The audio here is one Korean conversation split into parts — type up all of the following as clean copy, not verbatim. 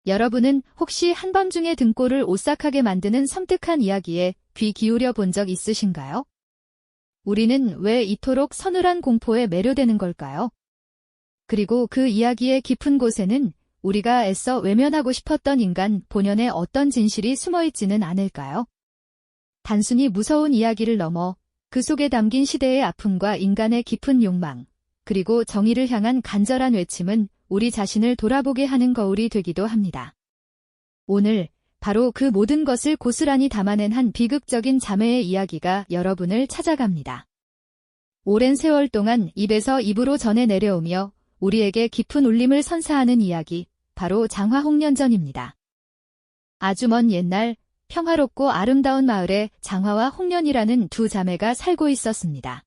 여러분은 혹시 한밤중에 등골을 오싹하게 만드는 섬뜩한 이야기에 귀 기울여 본 적 있으신가요? 우리는 왜 이토록 서늘한 공포에 매료되는 걸까요? 그리고 그 이야기의 깊은 곳에는 우리가 애써 외면하고 싶었던 인간 본연의 어떤 진실이 숨어있지는 않을까요? 단순히 무서운 이야기를 넘어 그 속에 담긴 시대의 아픔과 인간의 깊은 욕망, 그리고 정의를 향한 간절한 외침은 우리 자신을 돌아보게 하는 거울이 되기도 합니다. 오늘 바로 그 모든 것을 고스란히 담아낸 한 비극적인 자매의 이야기가 여러분을 찾아갑니다. 오랜 세월 동안 입에서 입으로 전해 내려오며 우리에게 깊은 울림을 선사하는 이야기, 바로 장화홍련전입니다. 아주 먼 옛날 평화롭고 아름다운 마을에 장화와 홍련이라는 두 자매가 살고 있었습니다.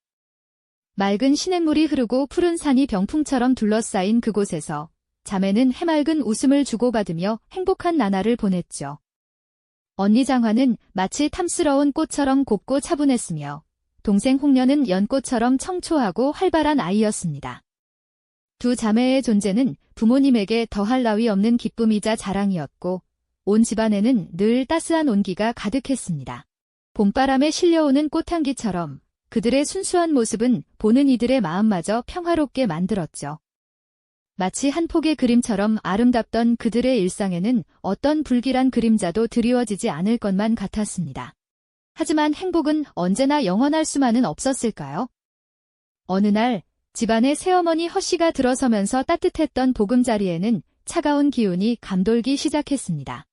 맑은 시냇물이 흐르고 푸른 산이 병풍처럼 둘러싸인 그곳에서 자매는 해맑은 웃음을 주고받으며 행복한 나날을 보냈죠. 언니 장화는 마치 탐스러운 꽃처럼 곱고 차분했으며 동생 홍련은 연꽃처럼 청초하고 활발한 아이였습니다. 두 자매의 존재는 부모님에게 더할 나위 없는 기쁨이자 자랑이었고 온 집안에는 늘 따스한 온기가 가득했습니다. 봄바람에 실려오는 꽃향기처럼 그들의 순수한 모습은 보는 이들의 마음마저 평화롭게 만들었죠. 마치 한 폭의 그림처럼 아름답던 그들의 일상에는 어떤 불길한 그림자도 드리워지지 않을 것만 같았습니다. 하지만 행복은 언제나 영원할 수만은 없었을까요? 어느 날 집안에 새어머니 허씨가 들어서면서 따뜻했던 보금자리에는 차가운 기운이 감돌기 시작했습니다.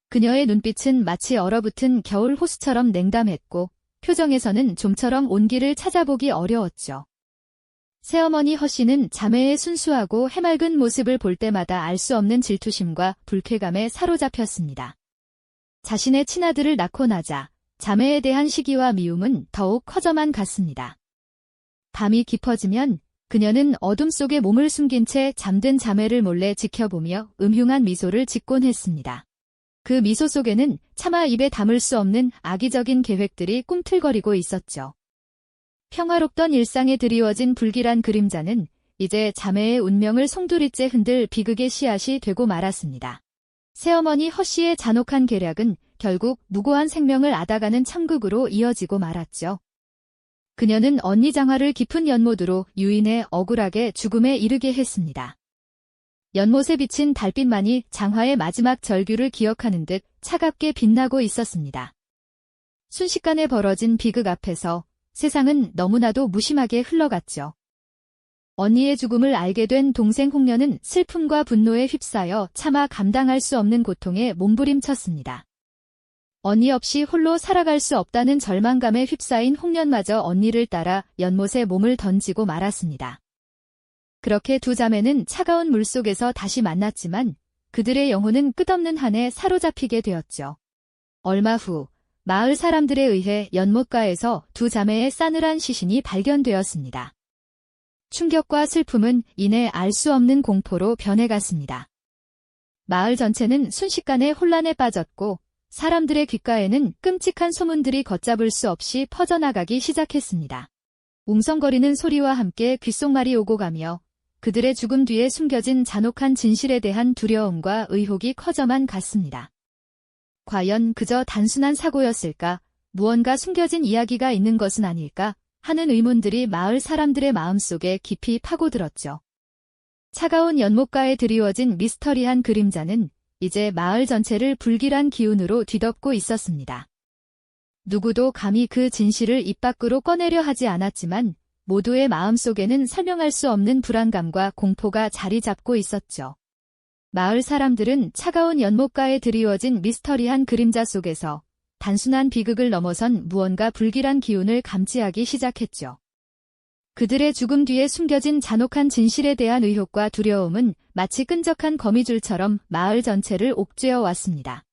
그녀의 눈빛은 마치 얼어붙은 겨울 호수처럼 냉담했고 표정에서는 좀처럼 온기를 찾아보기 어려웠죠. 새어머니 허씨는 자매의 순수하고 해맑은 모습을 볼 때마다 알 수 없는 질투심과 불쾌감에 사로잡혔습니다. 자신의 친아들을 낳고 나자 자매에 대한 시기와 미움은 더욱 커져만 갔습니다. 밤이 깊어지면 그녀는 어둠 속에 몸을 숨긴 채 잠든 자매를 몰래 지켜보며 음흉한 미소를 짓곤 했습니다. 그 미소 속에는 차마 입에 담을 수 없는 악의적인 계획들이 꿈틀거리고 있었죠. 평화롭던 일상에 드리워진 불길한 그림자는 이제 자매의 운명을 송두리째 흔들 비극의 씨앗이 되고 말았습니다. 새어머니 허씨의 잔혹한 계략은 결국 무고한 생명을 앗아가는 참극으로 이어지고 말았죠. 그녀는 언니 장화를 깊은 연못으로 유인해 억울하게 죽음에 이르게 했습니다. 연못에 비친 달빛만이 장화의 마지막 절규를 기억하는 듯 차갑게 빛나고 있었습니다. 순식간에 벌어진 비극 앞에서 세상은 너무나도 무심하게 흘러갔죠. 언니의 죽음을 알게 된 동생 홍련은 슬픔과 분노에 휩싸여 차마 감당할 수 없는 고통에 몸부림쳤습니다. 언니 없이 홀로 살아갈 수 없다는 절망감에 휩싸인 홍련마저 언니를 따라 연못에 몸을 던지고 말았습니다. 그렇게 두 자매는 차가운 물속에서 다시 만났지만 그들의 영혼은 끝없는 한에 사로잡히게 되었죠. 얼마 후 마을 사람들에 의해 연못가에서 두 자매의 싸늘한 시신이 발견되었습니다. 충격과 슬픔은 이내 알 수 없는 공포로 변해갔습니다. 마을 전체는 순식간에 혼란에 빠졌고 사람들의 귓가에는 끔찍한 소문들이 걷잡을 수 없이 퍼져나가기 시작했습니다. 웅성거리는 소리와 함께 귓속말이 오고 가며 그들의 죽음 뒤에 숨겨진 잔혹한 진실에 대한 두려움과 의혹이 커져만 갔습니다. 과연 그저 단순한 사고였을까? 무언가 숨겨진 이야기가 있는 것은 아닐까? 하는 의문들이 마을 사람들의 마음속에 깊이 파고들었죠. 차가운 연못가에 드리워진 미스터리한 그림자는 이제 마을 전체를 불길한 기운으로 뒤덮고 있었습니다. 누구도 감히 그 진실을 입 밖으로 꺼내려 하지 않았지만 모두의 마음속에는 설명할 수 없는 불안감과 공포가 자리 잡고 있었죠. 마을 사람들은 차가운 연못가에 드리워진 미스터리한 그림자 속에서 단순한 비극을 넘어선 무언가 불길한 기운을 감지하기 시작했죠. 그들의 죽음 뒤에 숨겨진 잔혹한 진실에 대한 의혹과 두려움은 마치 끈적한 거미줄처럼 마을 전체를 옥죄어 왔습니다.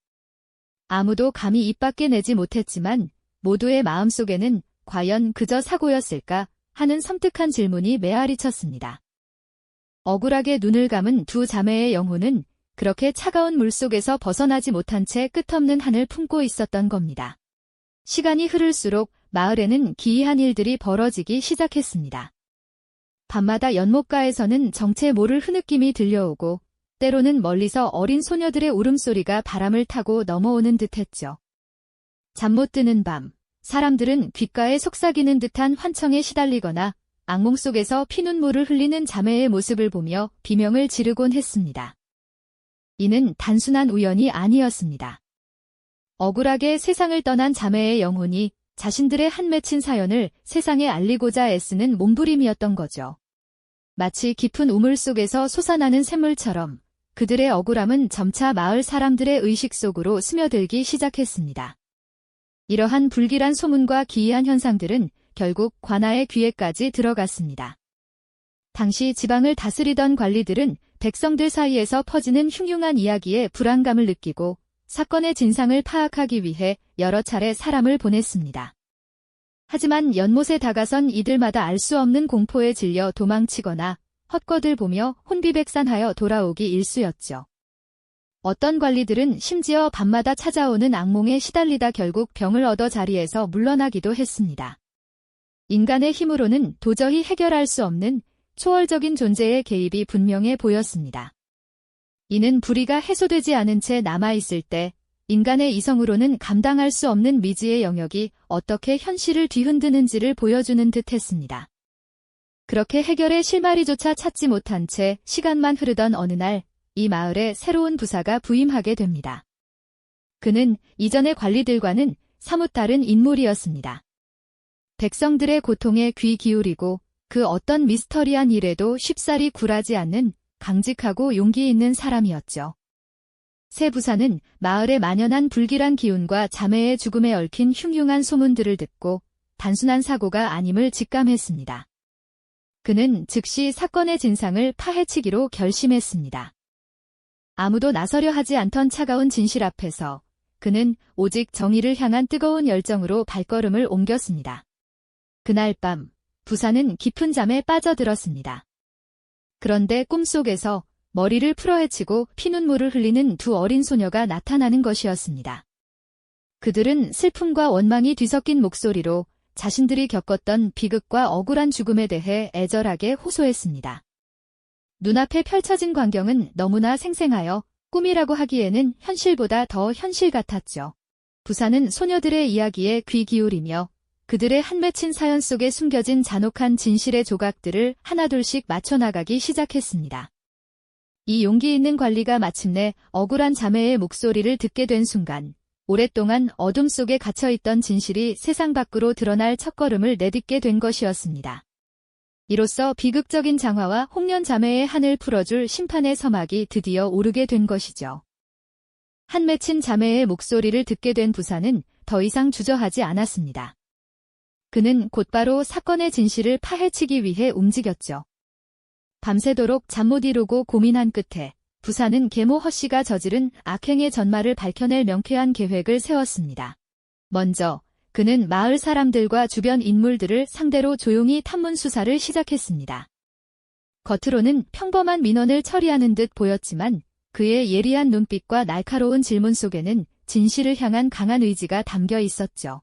아무도 감히 입 밖에 내지 못했지만 모두의 마음속에는 과연 그저 사고였을까 하는 섬뜩한 질문이 메아리쳤습니다. 억울하게 눈을 감은 두 자매의 영혼은 그렇게 차가운 물속에서 벗어나지 못한 채 끝없는 한을 품고 있었던 겁니다. 시간이 흐를수록 마을에는 기이한 일들이 벌어지기 시작했습니다. 밤마다 연못가에서는 정체 모를 흐느낌이 들려오고 때로는 멀리서 어린 소녀들의 울음소리가 바람을 타고 넘어오는 듯했죠. 잠 못 드는 밤, 사람들은 귓가에 속삭이는 듯한 환청에 시달리거나 악몽 속에서 피눈물을 흘리는 자매의 모습을 보며 비명을 지르곤 했습니다. 이는 단순한 우연이 아니었습니다. 억울하게 세상을 떠난 자매의 영혼이 자신들의 한 맺힌 사연을 세상에 알리고자 애쓰는 몸부림이었던 거죠. 마치 깊은 우물 속에서 솟아나는 샘물처럼 그들의 억울함은 점차 마을 사람들의 의식 속으로 스며들기 시작했습니다. 이러한 불길한 소문과 기이한 현상들은 결국 관아의 귀에까지 들어갔습니다. 당시 지방을 다스리던 관리들은 백성들 사이에서 퍼지는 흉흉한 이야기에 불안감을 느끼고 사건의 진상을 파악하기 위해 여러 차례 사람을 보냈습니다. 하지만 연못에 다가선 이들마다 알 수 없는 공포에 질려 도망치거나 헛것을 보며 혼비백산하여 돌아오기 일쑤였죠. 어떤 관리들은 심지어 밤마다 찾아오는 악몽에 시달리다 결국 병을 얻어 자리에서 물러나기도 했습니다. 인간의 힘으로는 도저히 해결할 수 없는 초월적인 존재의 개입이 분명해 보였습니다. 이는 불의가 해소되지 않은 채 남아있을 때 인간의 이성으로는 감당할 수 없는 미지의 영역이 어떻게 현실을 뒤흔드는지를 보여주는 듯했습니다. 그렇게 해결의 실마리조차 찾지 못한 채 시간만 흐르던 어느 날 이 마을에 새로운 부사가 부임하게 됩니다. 그는 이전의 관리들과는 사뭇 다른 인물이었습니다. 백성들의 고통에 귀 기울이고 그 어떤 미스터리한 일에도 쉽사리 굴하지 않는 강직하고 용기 있는 사람이었죠. 새 부사는 마을에 만연한 불길한 기운과 자매의 죽음에 얽힌 흉흉한 소문들을 듣고 단순한 사고가 아님을 직감했습니다. 그는 즉시 사건의 진상을 파헤치기로 결심했습니다. 아무도 나서려 하지 않던 차가운 진실 앞에서 그는 오직 정의를 향한 뜨거운 열정으로 발걸음을 옮겼습니다. 그날 밤, 부사는 깊은 잠에 빠져들었습니다. 그런데 꿈속에서 머리를 풀어헤치고 피눈물을 흘리는 두 어린 소녀가 나타나는 것이었습니다. 그들은 슬픔과 원망이 뒤섞인 목소리로 자신들이 겪었던 비극과 억울한 죽음에 대해 애절하게 호소했습니다. 눈앞에 펼쳐진 광경은 너무나 생생하여 꿈이라고 하기에는 현실보다 더 현실 같았죠. 부사는 소녀들의 이야기에 귀 기울이며 그들의 한 맺힌 사연 속에 숨겨진 잔혹한 진실의 조각들을 하나둘씩 맞춰나가기 시작했습니다. 이 용기 있는 관리가 마침내 억울한 자매의 목소리를 듣게 된 순간 오랫동안 어둠 속에 갇혀있던 진실이 세상 밖으로 드러날 첫걸음을 내딛게 된 것이었습니다. 이로써 비극적인 장화와 홍련 자매의 한을 풀어줄 심판의 서막이 드디어 오르게 된 것이죠. 한 맺힌 자매의 목소리를 듣게 된 부사는 더 이상 주저하지 않았습니다. 그는 곧바로 사건의 진실을 파헤치기 위해 움직였죠. 밤새도록 잠 못 이루고 고민한 끝에 부사는 계모 허씨가 저지른 악행의 전말을 밝혀낼 명쾌한 계획을 세웠습니다. 먼저 그는 마을 사람들과 주변 인물들을 상대로 조용히 탐문 수사를 시작했습니다. 겉으로는 평범한 민원을 처리하는 듯 보였지만 그의 예리한 눈빛과 날카로운 질문 속에는 진실을 향한 강한 의지가 담겨 있었죠.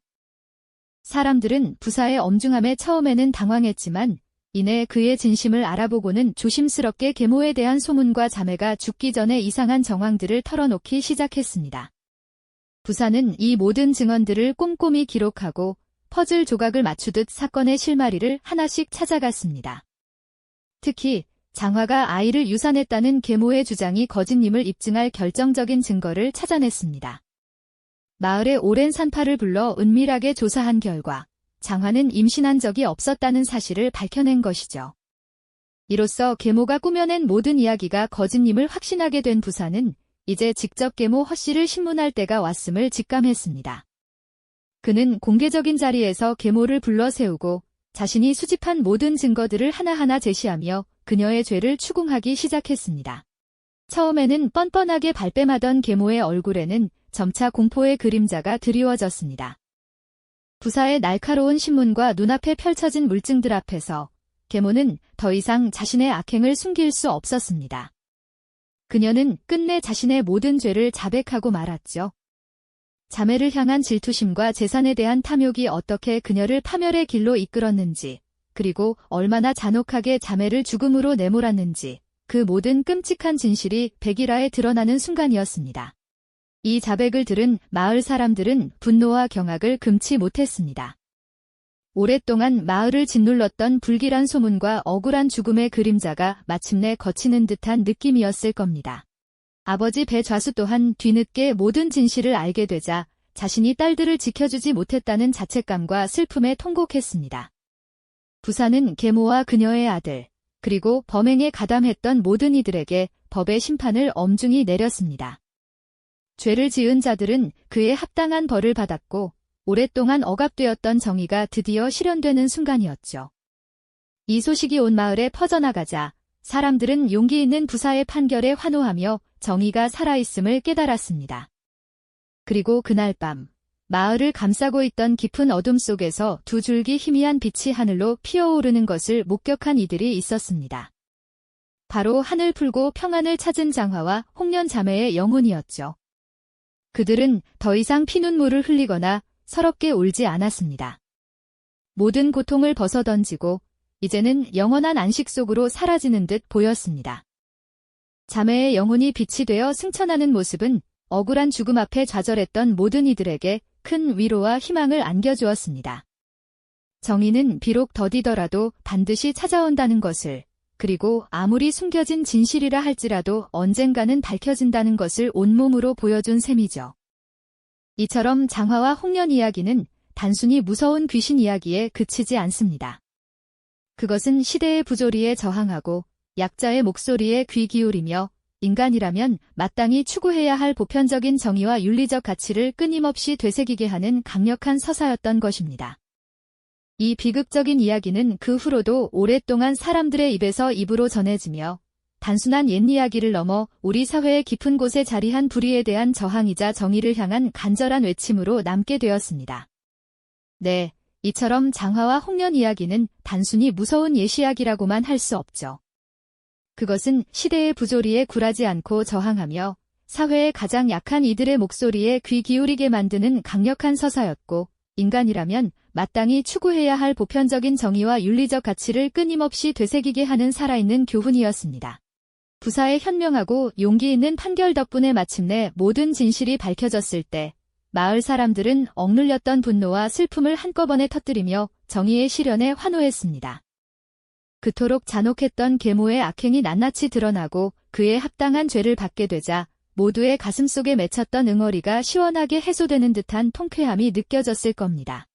사람들은 부사의 엄중함에 처음에는 당황했지만 이내 그의 진심을 알아보고는 조심스럽게 계모에 대한 소문과 자매가 죽기 전에 이상한 정황들을 털어놓기 시작했습니다. 부사는 이 모든 증언들을 꼼꼼히 기록하고 퍼즐 조각을 맞추듯 사건의 실마리를 하나씩 찾아갔습니다. 특히 장화가 아이를 유산했다는 계모의 주장이 거짓임을 입증할 결정적인 증거를 찾아냈습니다. 마을의 오랜 산파를 불러 은밀하게 조사한 결과 장화는 임신한 적이 없었다는 사실을 밝혀낸 것이죠. 이로써 계모가 꾸며낸 모든 이야기가 거짓임을 확신하게 된 부사는 이제 직접 계모 허씨를 신문할 때가 왔음을 직감했습니다. 그는 공개적인 자리에서 계모를 불러 세우고 자신이 수집한 모든 증거들을 하나하나 제시하며 그녀의 죄를 추궁하기 시작했습니다. 처음에는 뻔뻔하게 발뺌하던 계모의 얼굴에는 점차 공포의 그림자가 드리워졌습니다. 부사의 날카로운 신문과 눈앞에 펼쳐진 물증들 앞에서 계모는 더 이상 자신의 악행을 숨길 수 없었습니다. 그녀는 끝내 자신의 모든 죄를 자백하고 말았죠. 자매를 향한 질투심과 재산에 대한 탐욕이 어떻게 그녀를 파멸의 길로 이끌었는지, 그리고 얼마나 잔혹하게 자매를 죽음으로 내몰았는지 그 모든 끔찍한 진실이 백일화에 드러나는 순간이었습니다. 이 자백을 들은 마을 사람들은 분노와 경악을 금치 못했습니다. 오랫동안 마을을 짓눌렀던 불길한 소문과 억울한 죽음의 그림자가 마침내 거치는 듯한 느낌이었을 겁니다. 아버지 배좌수 또한 뒤늦게 모든 진실을 알게 되자 자신이 딸들을 지켜주지 못했다는 자책감과 슬픔에 통곡했습니다. 부사는 계모와 그녀의 아들, 그리고 범행에 가담했던 모든 이들에게 법의 심판을 엄중히 내렸습니다. 죄를 지은 자들은 그에 합당한 벌을 받았고 오랫동안 억압되었던 정의가 드디어 실현되는 순간이었죠. 이 소식이 온 마을에 퍼져나가자 사람들은 용기 있는 부사의 판결에 환호하며 정의가 살아있음을 깨달았습니다. 그리고 그날 밤 마을을 감싸고 있던 깊은 어둠 속에서 두 줄기 희미한 빛이 하늘로 피어오르는 것을 목격한 이들이 있었습니다. 바로 하늘 풀고 평안을 찾은 장화와 홍련 자매의 영혼이었죠. 그들은 더 이상 피눈물을 흘리거나 서럽게 울지 않았습니다. 모든 고통을 벗어던지고 이제는 영원한 안식 속으로 사라지는 듯 보였습니다. 자매의 영혼이 빛이 되어 승천하는 모습은 억울한 죽음 앞에 좌절했던 모든 이들에게 큰 위로와 희망을 안겨주었습니다. 정의는 비록 더디더라도 반드시 찾아온다는 것을, 그리고 아무리 숨겨진 진실이라 할지라도 언젠가는 밝혀진다는 것을 온몸으로 보여준 셈이죠. 이처럼 장화와 홍련 이야기는 단순히 무서운 귀신 이야기에 그치지 않습니다. 그것은 시대의 부조리에 저항하고 약자의 목소리에 귀 기울이며 인간이라면 마땅히 추구해야 할 보편적인 정의와 윤리적 가치를 끊임없이 되새기게 하는 강력한 서사였던 것입니다. 이 비극적인 이야기는 그 후로도 오랫동안 사람들의 입에서 입으로 전해지며 단순한 옛 이야기를 넘어 우리 사회의 깊은 곳에 자리한 불의에 대한 저항이자 정의를 향한 간절한 외침으로 남게 되었습니다. 네, 이처럼 장화와 홍련 이야기는 단순히 무서운 옛 이야기라고만 할 수 없죠. 그것은 시대의 부조리에 굴하지 않고 저항하며 사회의 가장 약한 이들의 목소리에 귀 기울이게 만드는 강력한 서사였고, 인간이라면 마땅히 추구해야 할 보편적인 정의와 윤리적 가치를 끊임없이 되새기게 하는 살아있는 교훈이었습니다. 부사의 현명하고 용기 있는 판결 덕분에 마침내 모든 진실이 밝혀졌을 때 마을 사람들은 억눌렸던 분노와 슬픔을 한꺼번에 터뜨리며 정의의 실현에 환호했습니다. 그토록 잔혹했던 계모의 악행이 낱낱이 드러나고 그에 합당한 죄를 받게 되자 모두의 가슴속에 맺혔던 응어리가 시원하게 해소되는 듯한 통쾌함이 느껴졌을 겁니다.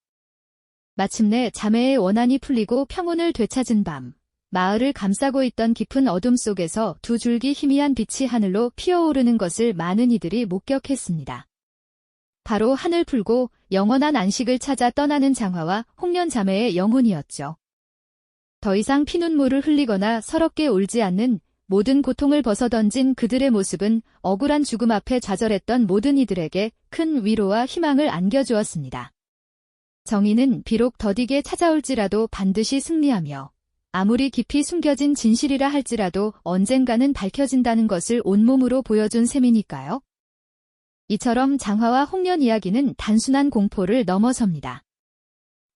마침내 자매의 원한이 풀리고 평온을 되찾은 밤, 마을을 감싸고 있던 깊은 어둠 속에서 두 줄기 희미한 빛이 하늘로 피어오르는 것을 많은 이들이 목격했습니다. 바로 하늘 풀고 영원한 안식을 찾아 떠나는 장화와 홍련 자매의 영혼이었죠. 더 이상 피눈물을 흘리거나 서럽게 울지 않는, 모든 고통을 벗어던진 그들의 모습은 억울한 죽음 앞에 좌절했던 모든 이들에게 큰 위로와 희망을 안겨주었습니다. 정의는 비록 더디게 찾아올지라도 반드시 승리하며 아무리 깊이 숨겨진 진실이라 할지라도 언젠가는 밝혀진다는 것을 온몸으로 보여준 셈이니까요. 이처럼 장화와 홍련 이야기는 단순한 공포를 넘어섭니다.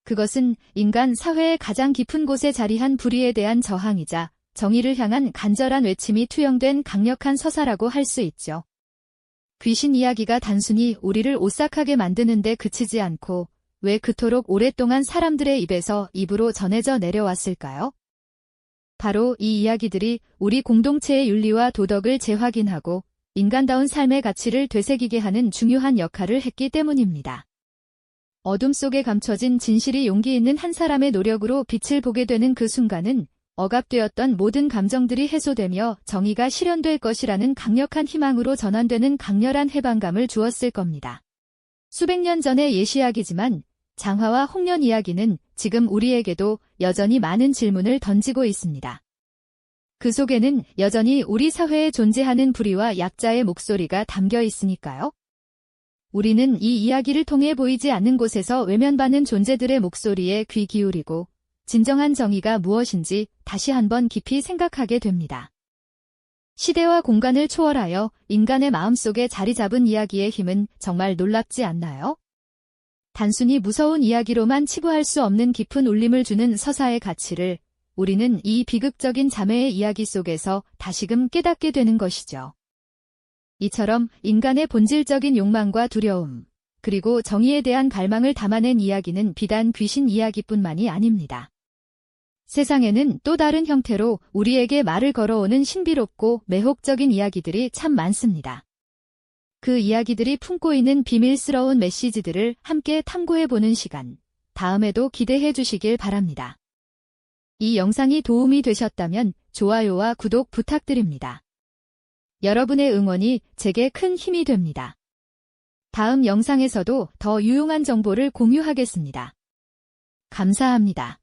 그것은 인간 사회의 가장 깊은 곳에 자리한 불의에 대한 저항이자 정의를 향한 간절한 외침이 투영된 강력한 서사라고 할 수 있죠. 귀신 이야기가 단순히 우리를 오싹하게 만드는 데 그치지 않고 왜 그토록 오랫동안 사람들의 입에서 입으로 전해져 내려왔을까요? 바로 이 이야기들이 우리 공동체의 윤리와 도덕을 재확인하고 인간다운 삶의 가치를 되새기게 하는 중요한 역할을 했기 때문입니다. 어둠 속에 감춰진 진실이 용기 있는 한 사람의 노력으로 빛을 보게 되는 그 순간은 억압되었던 모든 감정들이 해소되며 정의가 실현될 것이라는 강력한 희망으로 전환되는 강렬한 해방감을 주었을 겁니다. 수백 년 전의 옛 이야기지만 장화와 홍련 이야기는 지금 우리에게도 여전히 많은 질문을 던지고 있습니다. 그 속에는 여전히 우리 사회에 존재하는 불의와 약자의 목소리가 담겨 있으니까요. 우리는 이 이야기를 통해 보이지 않는 곳에서 외면받는 존재들의 목소리에 귀 기울이고 진정한 정의가 무엇인지 다시 한번 깊이 생각하게 됩니다. 시대와 공간을 초월하여 인간의 마음속에 자리 잡은 이야기의 힘은 정말 놀랍지 않나요? 단순히 무서운 이야기로만 치부할 수 없는 깊은 울림을 주는 서사의 가치를 우리는 이 비극적인 자매의 이야기 속에서 다시금 깨닫게 되는 것이죠. 이처럼 인간의 본질적인 욕망과 두려움, 그리고 정의에 대한 갈망을 담아낸 이야기는 비단 귀신 이야기뿐만이 아닙니다. 세상에는 또 다른 형태로 우리에게 말을 걸어오는 신비롭고 매혹적인 이야기들이 참 많습니다. 그 이야기들이 품고 있는 비밀스러운 메시지들을 함께 탐구해보는 시간, 다음에도 기대해 주시길 바랍니다. 이 영상이 도움이 되셨다면 좋아요와 구독 부탁드립니다. 여러분의 응원이 제게 큰 힘이 됩니다. 다음 영상에서도 더 유용한 정보를 공유하겠습니다. 감사합니다.